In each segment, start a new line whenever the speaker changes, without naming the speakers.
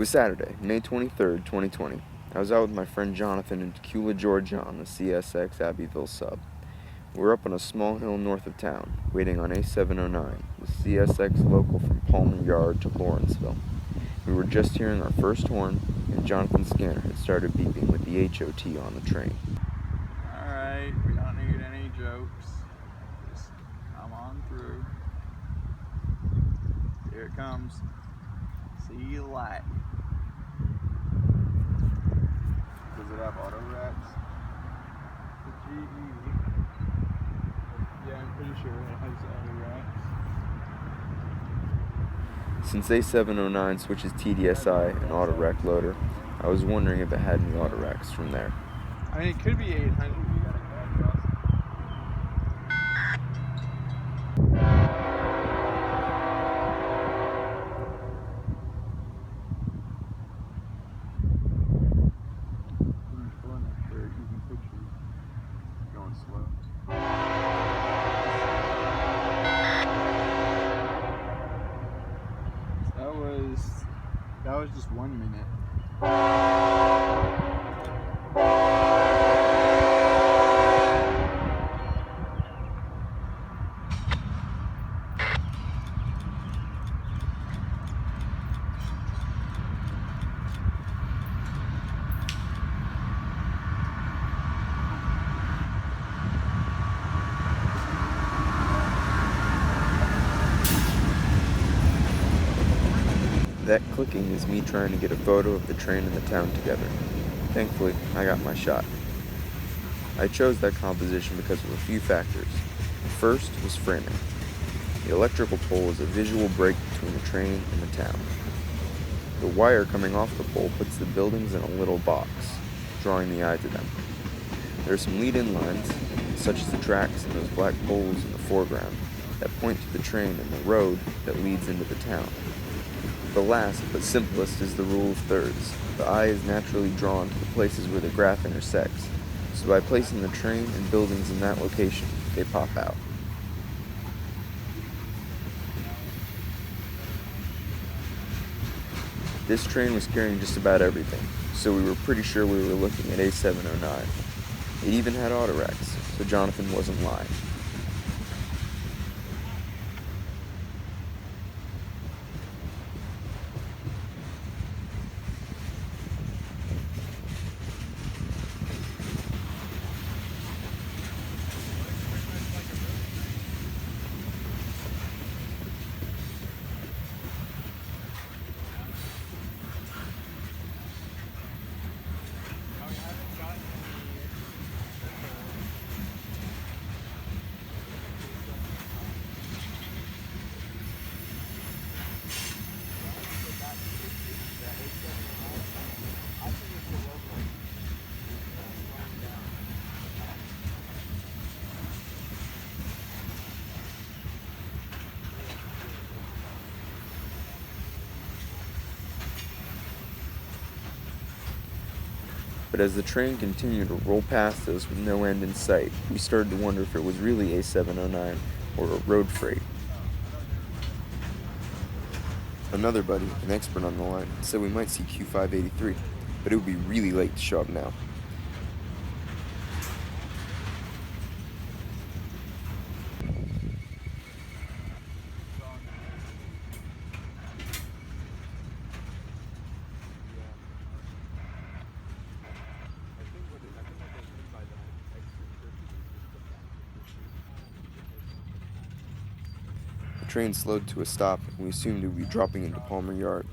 was Saturday, May 23rd, 2020. I was out with my friend Jonathan in Tequila, Georgia on the CSX Abbeville Sub. We were up on a small hill north of town, waiting on A709, the CSX local from Palmer Yard to Lawrenceville. We were just hearing our first horn, and Jonathan's scanner had started beeping with the HOT on the train.
Alright, we don't need any jokes. Just come on through. Here it comes. See you light. Does it have auto racks? The GE. Yeah, I'm pretty sure it has auto racks.
Since A709 switches TDSI and auto rack loader, I was wondering if it had any auto racks from there.
I mean, it could be 800. Going slow. That was just 1 minute.
That clicking is me trying to get a photo of the train and the town together. Thankfully, I got my shot. I chose that composition because of a few factors. First was framing. The electrical pole is a visual break between the train and the town. The wire coming off the pole puts the buildings in a little box, drawing the eye to them. There are some lead-in lines, such as the tracks and those black poles in the foreground, that point to the train and the road that leads into the town. The last, but simplest, is the rule of thirds. The eye is naturally drawn to the places where the graph intersects, so by placing the train and buildings in that location, they pop out. This train was carrying just about everything, so we were pretty sure we were looking at A709. It even had auto racks, so Jonathan wasn't lying. But as the train continued to roll past us with no end in sight, we started to wonder if it was really A709 or a road freight. Another buddy, an expert on the line, said we might see Q583, but it would be really late to show up now. The train slowed to a stop, and we assumed it would be dropping into Palmer Yard.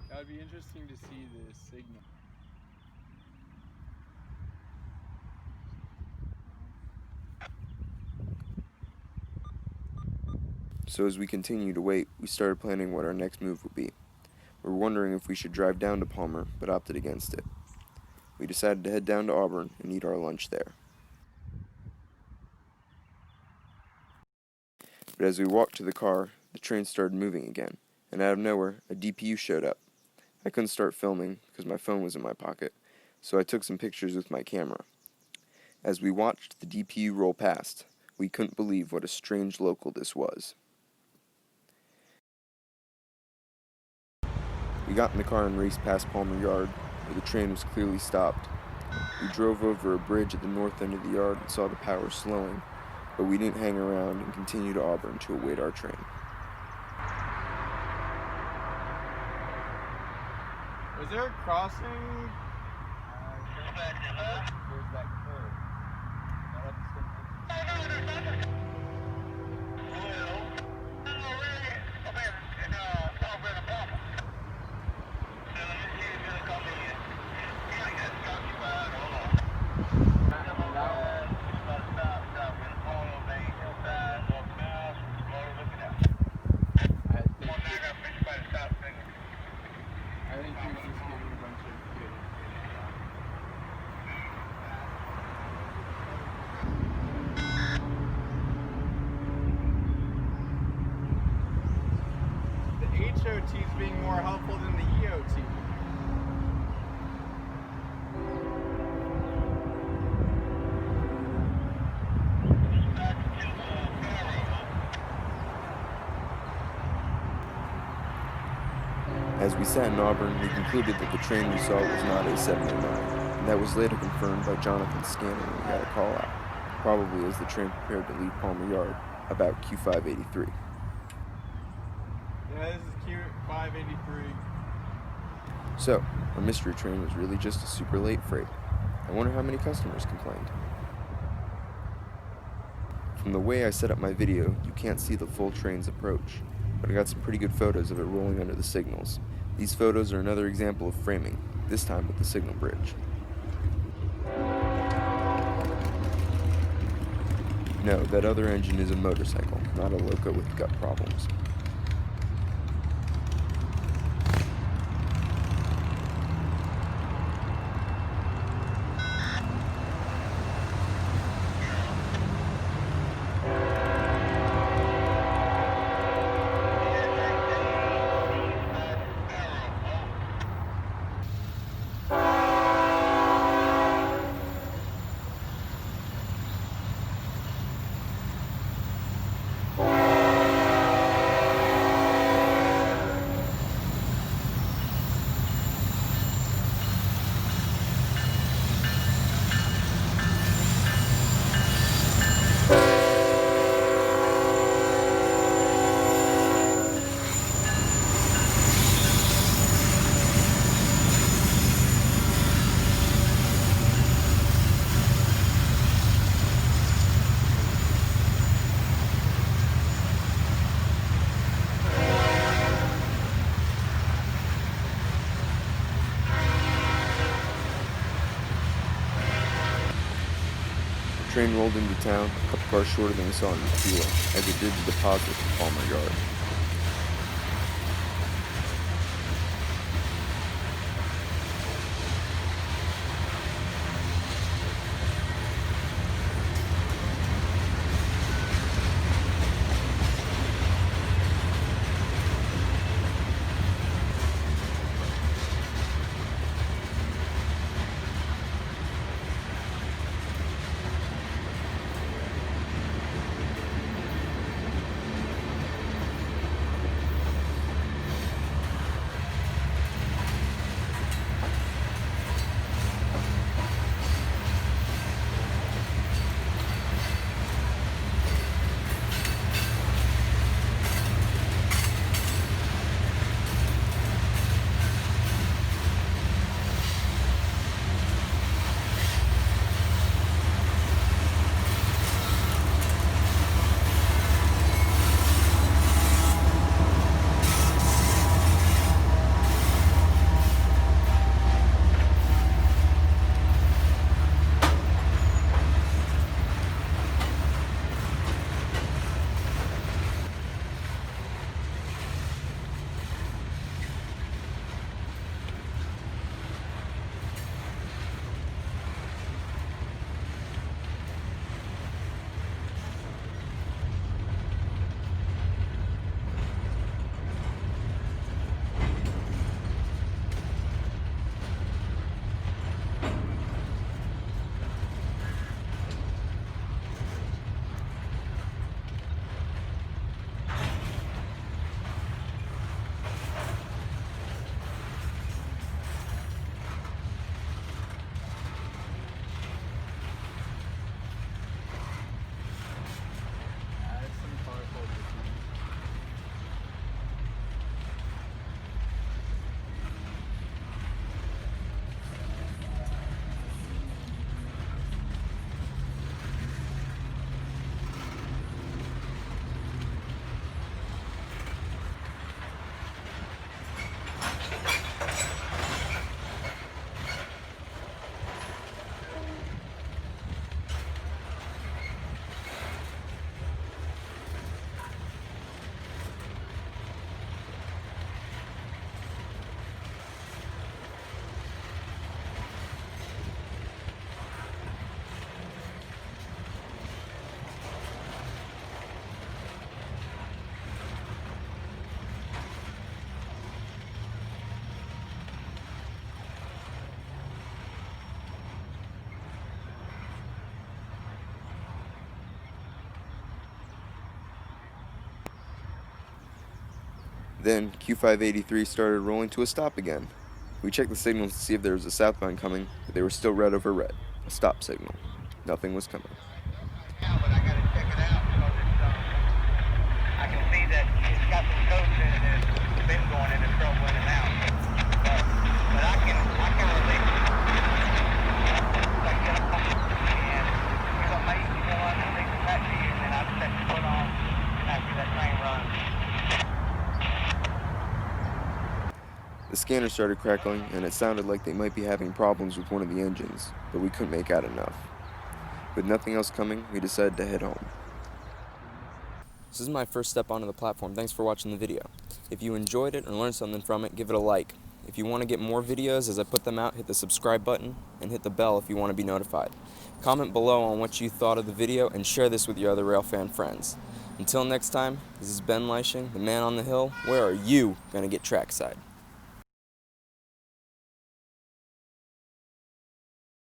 That would be interesting to see the signal.
So as we continued to wait, we started planning what our next move would be. We were wondering if we should drive down to Palmer, but opted against it. we decided to head down to Auburn and eat our lunch there. But as we walked to the car, the train started moving again, and out of nowhere, a DPU showed up. I couldn't start filming because my phone was in my pocket, so I took some pictures with my camera. As we watched the DPU roll past, we couldn't believe what a strange local this was. We got in the car and raced past Palmer Yard, where the train was clearly stopped. We drove over a bridge at the north end of the yard and saw the power slowing, but we didn't hang around and continued to Auburn to await our train.
Was there a crossing? There's that curve. I think he was just giving a bunch of good information. The HOT is being more helpful than the EOT.
As we sat in Auburn, we concluded that the train we saw was not A709, and that was later confirmed by Jonathan's scanner when we got a call out, probably as the train prepared to leave Palmer Yard, about Q583.
Yeah, this is Q583.
So, our mystery train was really just a super late freight. I wonder how many customers complained. From the way I set up my video, you can't see the full train's approach, but I got some pretty good photos of it rolling under the signals. These photos are another example of framing, this time with the signal bridge. No, that other engine is a motorcycle, not a loco with gut problems. The train rolled into town, a couple cars shorter than we saw in the Tequila, as it did the deposit at Palmer Yard. Then Q583 started rolling to a stop again. We checked the signals to see if there was a southbound coming, but they were still red over red, a stop signal. Nothing was coming.
Yeah, but I gotta check it out because I can see that it's got some codes in it and it's been going into trouble in and out. But I can release it. Like get a pump and we're gonna make one and take it back to you and then I'll set the foot on after that train runs.
The scanner started crackling, and it sounded like they might be having problems with one of the engines, but we couldn't make out enough. With nothing else coming, we decided to head home. This is my first step onto the platform. Thanks for watching the video. If you enjoyed it or learned something from it, give it a like. If you want to get more videos as I put them out, hit the subscribe button and hit the bell if you want to be notified. Comment below on what you thought of the video and share this with your other Railfan friends. Until next time, this is Ben Leishing, the man on the hill. Where are you going to get trackside?